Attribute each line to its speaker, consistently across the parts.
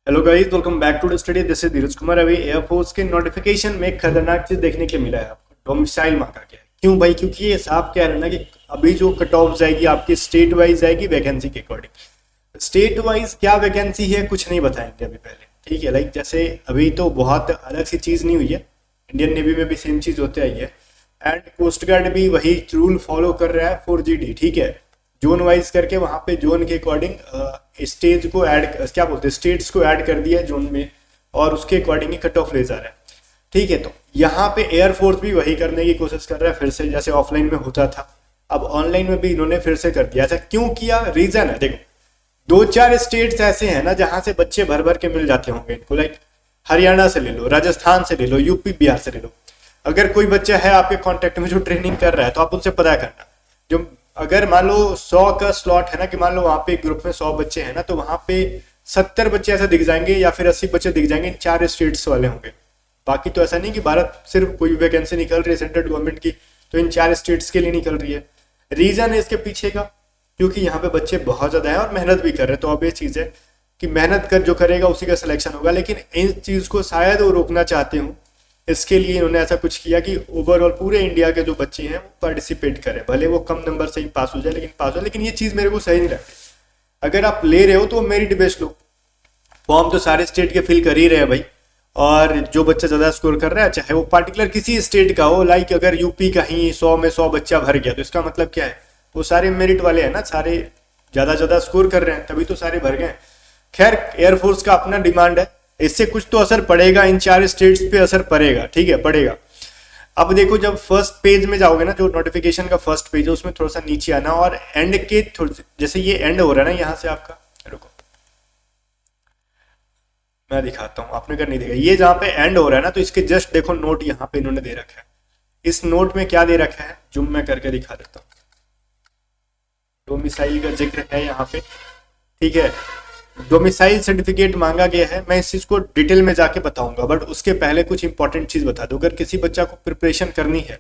Speaker 1: Hello guys, welcome back to the study. This is Dheeraj Kumar. अभी air force के notification में एक खतरनाक चीज देखने के लिए मिला है आपको। डोमिसाइल मांगा गया है। क्यों भाई? क्योंकि ये साफ कह रहे हैं ना कि अभी जो कट ऑफ जाएगी आपकी स्टेट वाइज जाएगी वैकेंसी के अकॉर्डिंग। स्टेट वाइज क्या वैकेंसी है कुछ नहीं बताएंगे अभी पहले, ठीक है। लाइक जैसे अभी तो बहुत अलग सी चीज नहीं हुई है, इंडियन नेवी में भी सेम चीज होते आई है एंड कोस्ट गार्ड भी वही रूल फॉलो कर रहा है 4GD, ठीक है। जोन वाइज करके वहां पे जोन के अकॉर्डिंग स्टेज को ऐड, क्या बोलते हैं, स्टेट्स को ऐड कर दिया है जोन में और उसके अकॉर्डिंग ही कट ऑफ ले जा रहा है, ठीक है। तो यहाँ पे एयरफोर्स भी वही करने की कोशिश कर रहा है फिर से, जैसे ऑफलाइन में होता था अब ऑनलाइन में भी इन्होंने फिर से कर दिया। ऐसा क्यों किया? रीजन है, देखो दो चार स्टेट्स ऐसे हैं ना जहां से बच्चे भर भर के मिल जाते होंगे इनको। लाइक हरियाणा से ले लो, राजस्थान से ले लो, यूपी बिहार से ले लो। अगर कोई बच्चा है आपके कांटेक्ट में जो ट्रेनिंग कर रहा है तो आप उनसे पता करना। जो अगर मान लो 100 का स्लॉट है ना, कि मान लो वहां पे ग्रुप में 100 बच्चे हैं ना, तो वहां पे 70 बच्चे ऐसे दिख जाएंगे या फिर 80 बच्चे दिख जाएंगे इन चार स्टेट्स वाले होंगे। बाकी तो ऐसा नहीं कि भारत सिर्फ कोई वैकेंसी निकल रही है सेंट्रल गवर्नमेंट की तो इन चार स्टेट्स के लिए निकल रही है। रीजन है इसके पीछे का, क्योंकि यहाँ पे बच्चे बहुत ज्यादा हैं और मेहनत भी कर रहे हैं। तो अब ये चीज है कि मेहनत कर जो करेगा उसी का सिलेक्शन होगा, लेकिन इन चीज को शायद वो रोकना चाहते हूँ। इसके लिए इन्होंने ऐसा कुछ किया कि ओवरऑल पूरे इंडिया के जो बच्चे हैं वो पार्टिसिपेट करें, भले वो कम नंबर से ही पास हो जाए लेकिन पास हो। लेकिन ये चीज मेरे को सही नहीं लगती। अगर आप ले रहे हो तो मेरिट बेस्ड लो। फॉर्म तो सारे स्टेट के फिल कर ही रहे हैं भाई, और जो बच्चा ज्यादा स्कोर कर रहा है चाहे वो पार्टिकुलर किसी स्टेट का हो, लाइक अगर यूपी का ही 100 में 100 बच्चा भर गया तो इसका मतलब क्या है? वो सारे मेरिट वाले हैं ना, सारे ज्यादा ज्यादा स्कोर कर रहे हैं तभी तो सारे भर गए। खैर एयरफोर्स का अपना डिमांड है, इससे कुछ तो असर पड़ेगा, इन चार स्टेट्स पे असर पड़ेगा, ठीक है, पड़ेगा। अब देखो जब फर्स्ट पेज में जाओगे ना, जो नोटिफिकेशन का फर्स्ट पेज है उसमें थोड़ा सा नीचे आना और एंड के जैसे ये एंड हो रहा है ना यहाँ से आपका, रुको मैं दिखाता हूँ, आपने कर नहीं देखा, ये जहाँ पे एंड हो रहा है ना तो इसके जस्ट देखो नोट यहाँ पे इन्होंने दे रखा है। इस नोट में क्या दे रखा है, जूम मैं करके दिखा देता हूँ। डोमिसाइल का जिक्र है यहाँ पे, ठीक है। डोमिसाइल सर्टिफिकेट मांगा गया है। मैं इस चीज को डिटेल में जाके बताऊंगा, बट उसके पहले कुछ इंपॉर्टेंट चीज बता दूं। अगर किसी बच्चा को प्रिपरेशन करनी है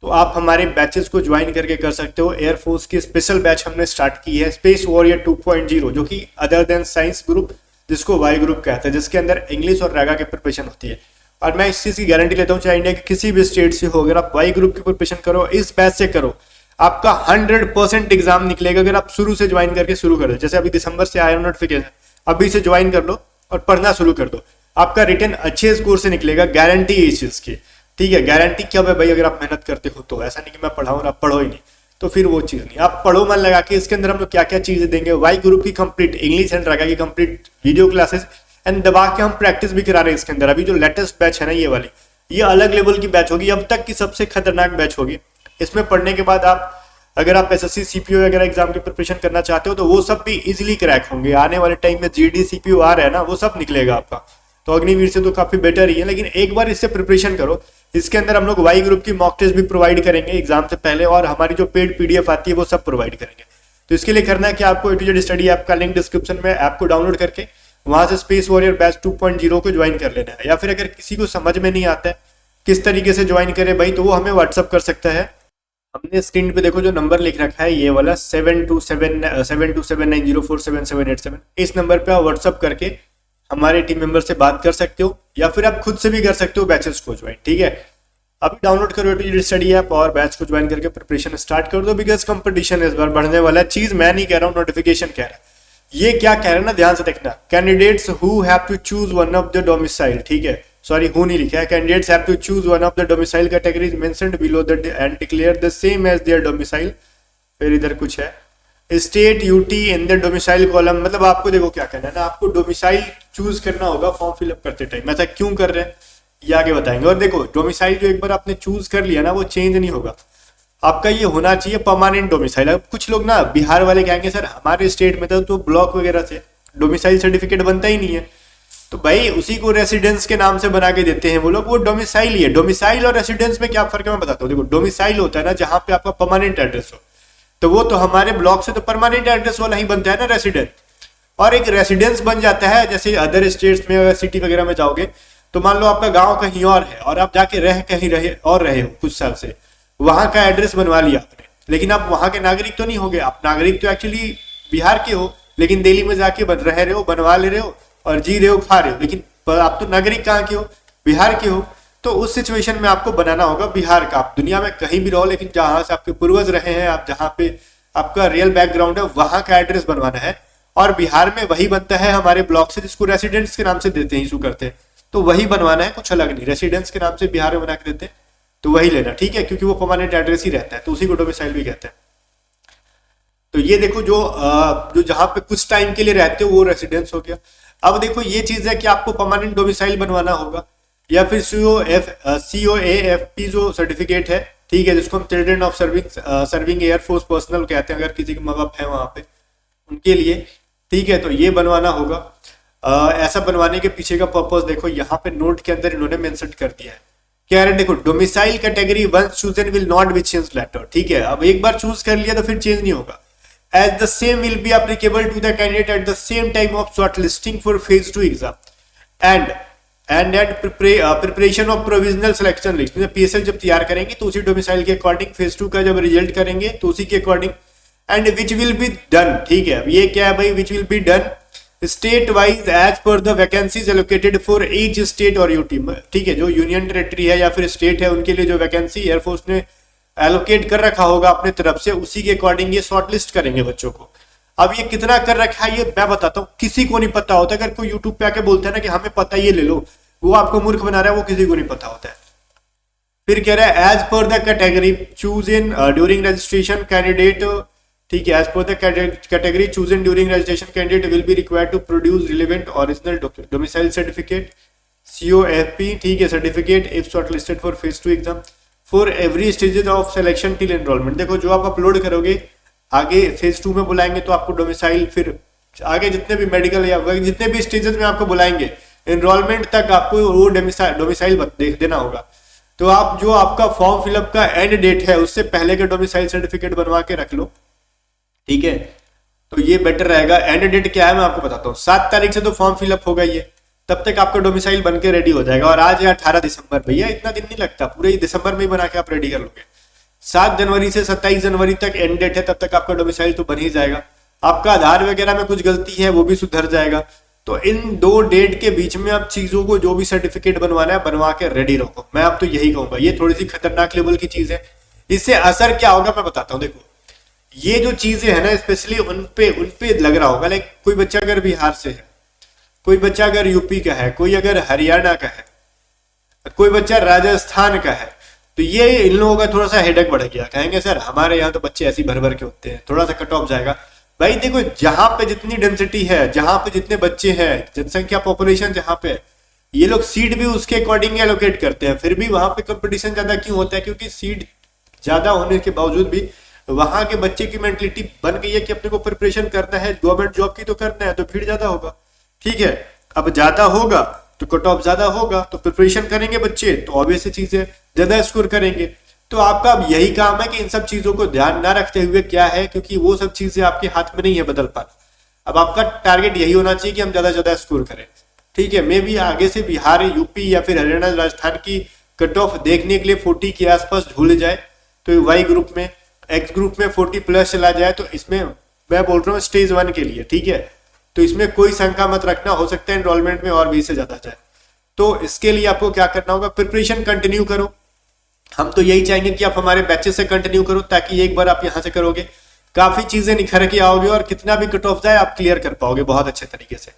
Speaker 1: तो आप हमारे बैचेस को ज्वाइन करके कर सकते हो। एयरफोर्स की स्पेशल बैच हमने स्टार्ट की है, स्पेस वॉरियर 2.0, जो कि अदर देन साइंस ग्रुप, जिसको वाई ग्रुप कहते हैं, जिसके अंदर इंग्लिश और रैगा की प्रिपरेशन होती है। और मैं इस चीज की गारंटी लेता हूँ, चाहे इंडिया के किसी भी स्टेट से हो, अगर आप वाई ग्रुप की प्रिपरेशन करो, इस बैच से करो, आपका 100% एग्जाम निकलेगा अगर आप शुरू से ज्वाइन करके शुरू कर दो। जैसे अभी दिसंबर से आया नोटिफिकेशन, अभी से ज्वाइन कर लो और पढ़ना शुरू कर दो, आपका रिटर्न अच्छे स्कोर से निकलेगा, गारंटी है इस चीज की, ठीक है। गारंटी क्या है भाई? अगर आप मेहनत करते हो तो, ऐसा नहीं कि मैं पढ़ाऊँ और आप पढ़ो ही नहीं, तो फिर वो चीज नहीं। आप पढ़ो मन लगा के। इसके अंदर हम लोग क्या क्या चीजें देंगे, वाई ग्रुप की कंप्लीट इंग्लिश एंड रगा की कंप्लीट वीडियो क्लासेस एंड दबा के हम प्रैक्टिस भी करा रहे हैं इसके अंदर। अभी जो लेटेस्ट बैच है ना ये वाली, ये अलग लेवल की बैच होगी, अब तक की सबसे खतरनाक बैच होगी। इसमें पढ़ने के बाद आप, अगर आप एसएससी सीपीओ वगैरह एग्जाम की प्रिपरेशन करना चाहते हो तो वो सब भी इजीली क्रैक होंगे। आने वाले टाइम में जीडी सीपीओ आ रहा है ना, वो सब निकलेगा आपका। तो अग्निवीर से तो काफी बेटर ही है, लेकिन एक बार इससे प्रिपरेशन करो। इसके अंदर हम लोग वाई ग्रुप की मॉक टेस्ट भी प्रोवाइड करेंगे एग्जाम से पहले, और हमारी जो पेड पीडीएफ आती है वो सब प्रोवाइड करेंगे। तो इसके लिए करना है कि आपको A2Z स्टडी ऐप का लिंक डिस्क्रिप्शन में, ऐप को डाउनलोड करके वहां से स्पेस वॉरियर बैच 2.0 को ज्वाइन कर लेना है। या फिर अगर किसी को समझ में नहीं आता है किस तरीके से ज्वाइन करे भाई, तो वो हमें व्हाट्सअप कर सकता है। हमने स्क्रीन पे देखो जो नंबर लिख रखा है ये वाला 7279047787। इस नंबर पे आप व्हाट्सअप करके हमारे टीम मेंबर से बात कर सकते हो, या फिर आप खुद से भी कर सकते हो बैचेस को ज्वाइन, ठीक है। अभी डाउनलोड करो A2Z स्टडी ऐप और बैच को ज्वाइन करके प्रिपरेशन स्टार्ट कर दो, बिकॉज कंपटीशन इस बार बढ़ने वाला है। चीज मैं नहीं कह रहा हूँ, नोटिफिकेशन कह रहा है। ये क्या कह रहा है ना, ध्यान से देखना। Candidates who have to choose one of the domicile, ठीक है, सॉरी हु नहीं लिखा है, candidates have to choose one of the domicile categories mentioned below the and declare the same as their domicile. फिर इधर कुछ है, state UT in the domicile column. मतलब आपको देखो क्या करना है ना, आपको डोमिसाइल चूज करना होगा फॉर्म फिलअप करते टाइम। ऐसा क्यों कर रहे हैं ये आगे बताएंगे। और देखो डोमिसाइल जो एक बार आपने चूज कर लिया ना वो चेंज नहीं होगा, आपका ये होना चाहिए परमानेंट डोमिसाइल। अब कुछ लोग ना बिहार वाले कहेंगे सर हमारे स्टेट में तो ब्लॉक वगैरह से डोमिसाइल सर्टिफिकेट बनता ही नहीं है, तो भाई उसी को रेसिडेंस के नाम से बना के देते हैं वो लोग, वो डोमिसाइल ही है। डोमिसाइल और रेसिडेंस में क्या फर्क है मैं बताता हूँ। देखो डोमिसाइल होता है ना जहां पे आपका परमानेंट एड्रेस हो, तो वो तो हमारे ब्लॉक से तो परमानेंट एड्रेस वाला ही बनता है ना रेसिडेंट। और एक रेसिडेंस बन जाता है, जैसे अदर स्टेट्स में अगर सिटी वगैरह में जाओगे तो मान लो आपका गांव कहीं और है और आप जाके रहे हो कुछ साल से, वहां का एड्रेस बनवा लिया आपने, लेकिन आप वहां के नागरिक तो नहीं होगे, आप नागरिक तो एक्चुअली बिहार के हो, लेकिन दिल्ली में जाके रह रहे हो, बनवा ले रहे हो और जी रहे हो, खा रहे हो, लेकिन आप तो नागरिक कहाँ के हो, बिहार के हो। तो उस सिचुएशन में आपको बनाना होगा बिहार का। आप दुनिया में कहीं भी रहो, लेकिन जहां से आपके पूर्वज रहे हैं, आप जहाँ पे आपका रियल बैकग्राउंड है, वहां का एड्रेस बनवाना है। और बिहार में वही बनता है हमारे ब्लॉक से, जिसको रेसिडेंट्स के नाम से देते हैं, इशू करते हैं, तो वही बनवाना है, कुछ अलग नहीं। रेसिडेंट्स के नाम से बिहार में बना के देते हैं, तो वही लेना, ठीक है, क्योंकि वो परमानेंट एड्रेस ही रहता है, तो उसी को डोमिसाइल भी कहते हैं। तो ये देखो, जो जहां पे कुछ टाइम के लिए रहते हो वो रेसिडेंस हो गया। अब देखो ये चीज है कि आपको परमानेंट डोमिसाइल बनवाना होगा, या फिर COAFP जो सर्टिफिकेट है, ठीक है, जिसको हम children of serving air force personal कहते हैं, अगर किसी के माँ बाप है वहां पे उनके लिए, ठीक है, तो ये बनवाना होगा। ऐसा बनवाने के पीछे का पर्पस देखो यहाँ पे नोट के अंदर इन्होंने मेंशन कर दिया है। कह रहे देखो, domicile category once chosen will not be change later, ठीक है, अब एक बार चूज कर लिया तो फिर चेंज नहीं होगा। As the same will be applicable to the candidate at the same time of shortlisting for phase 2 exam and preparation of provisional selection list। PSL जब तैयार करेंगे तो उसी डोमिसाइल के अकॉर्डिंग, फेज 2 का जब रिजल्ट करेंगे तो उसी के according, and which will be done, ठीक है, ये क्या है भाई, which will be done state wise as per the vacancies allocated for each state और यूटी, ठीक है, जो यूनियन टेरेटरी है या फिर स्टेट है उनके लिए जो वैकेंसी एयरफोर्स ने एलोकेट कर रखा होगा अपने तरफ से, उसी के अकॉर्डिंग ये शॉर्टलिस्ट करेंगे बच्चों को। अब ये कितना कर रखा है ये मैं बताता हूँ, किसी को नहीं पता होता। अगर कोई यूट्यूब पे आके बोलता है ना कि हमें पता, ये ले लो, वो आपको मूर्ख बना रहा है, वो किसी को नहीं पता होता है। फिर कह रहा है as per the category choose in during registration candidate, ठीक है, as per the category choose in during registration candidate will be required to produce relevant original domicile certificate COFP, ठीक है, certificate if shortlisted for phase 2 exam for every stages of selection till enrolment. देखो जो आप upload करोगे आगे phase 2 में बुलाएंगे तो आपको डोमिसाइल, फिर आगे जितने भी मेडिकल या जितने भी स्टेजेस में आपको बुलाएंगे एनरोलमेंट तक आपको वो डोमिसाइल देना होगा। तो आप जो आपका फॉर्म फिलअप का एंड डेट है उससे पहले का डोमिसाइल सर्टिफिकेट बनवा के रख लो, ठीक है, तो ये बेटर रहेगा। एंड डेट क्या है मैं आपको बताता हूँ, 7 तारीख से तो फॉर्म फिलअप होगा ये, तब तक आपका डोमिसाइल बन के रेडी हो जाएगा। और आज है 18 दिसंबर, भैया इतना दिन नहीं लगता, पूरे ही दिसंबर में ही बना के आप रेडी कर लोगे। 7 जनवरी से 27 जनवरी तक एंड डेट है, तब तक आपका डोमिसाइल तो बन ही जाएगा। आपका आधार वगैरह में कुछ गलती है वो भी सुधर जाएगा। तो इन 2 डेट के बीच में आप चीजों को, जो भी सर्टिफिकेट बनवाना है बनवा के रेडी रखो। मैं आप तो यही कहूंगा, ये थोड़ी सी खतरनाक लेवल की चीज है। इससे असर क्या होगा मैं बताता हूँ। देखो ये जो चीजें है ना, स्पेशली उनपे लग रहा होगा। लाइक कोई बच्चा अगर बिहार से है, कोई बच्चा अगर यूपी का है, कोई अगर हरियाणा का है, कोई बच्चा राजस्थान का है, तो ये इन लोगों का थोड़ा सा हेडेक बढ़ गया। कहेंगे सर हमारे यहाँ तो बच्चे ऐसे भर भर के होते हैं, थोड़ा सा कट ऑफ जाएगा। भाई देखो जहां पे जितनी डेंसिटी है, जहां पे जितने बच्चे हैं, जनसंख्या पॉपुलेशन जहां पे, ये लोग सीट भी उसके अकॉर्डिंग एलोकेट करते हैं। फिर भी वहां पे कंपटीशन ज्यादा क्यों होता है? क्योंकि सीट ज्यादा होने के बावजूद भी वहां के बच्चे की मेंटलिटी बन गई है कि अपने को प्रिपरेशन करना है, गवर्नमेंट जॉब की तो करना है, तो भीड़ ज्यादा होगा। ठीक है, अब ज्यादा होगा तो कट ऑफ ज्यादा होगा, तो प्रिपरेशन करेंगे बच्चे तो ऑब्वियस चीज है ज्यादा स्कोर करेंगे। तो आपका अब यही काम है कि इन सब चीजों को ध्यान ना रखते हुए क्या है, क्योंकि वो सब चीजें आपके हाथ में नहीं है बदल पाना। अब आपका टारगेट यही होना चाहिए कि हम ज्यादा से ज्यादा स्कोर करें। ठीक है, मे भी आगे से बिहार, यूपी या फिर हरियाणा, राजस्थान की कट ऑफ देखने के लिए 40 के आसपास झूल जाए, तो वाई ग्रुप में, एक्स ग्रुप में 40 प्लस चला जाए, तो इसमें मैं बोल रहा हूँ स्टेज 1 के लिए। ठीक है, तो इसमें कोई शंका मत रखना, हो सकता है एनरोलमेंट में और भी से ज्यादा जाए। तो इसके लिए आपको क्या करना होगा, प्रिपरेशन कंटिन्यू करो। हम तो यही चाहेंगे कि आप हमारे बैचेस से कंटिन्यू करो, ताकि एक बार आप यहाँ से करोगे काफी चीजें निखर के आओगे और कितना भी कट ऑफ जाए आप क्लियर कर पाओगे बहुत अच्छे तरीके से।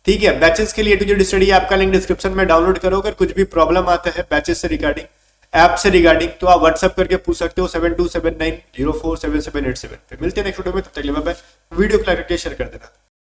Speaker 1: ठीक है, बैचेस के लिए A to Z study app का लिंक डिस्क्रिप्शन में डाउनलोड करो। अगर कुछ भी प्रॉब्लम आता है बैचेस से रिगार्डिंग, ऐप से रिगार्डिंग, तो आप व्हाट्सएप करके पूछ सकते हो 7279047787 पे। मिलते हैं नेक्स्ट वीडियो में, तब तक के लिए बाय बाय। वीडियो को लाइक करके शेयर कर देना।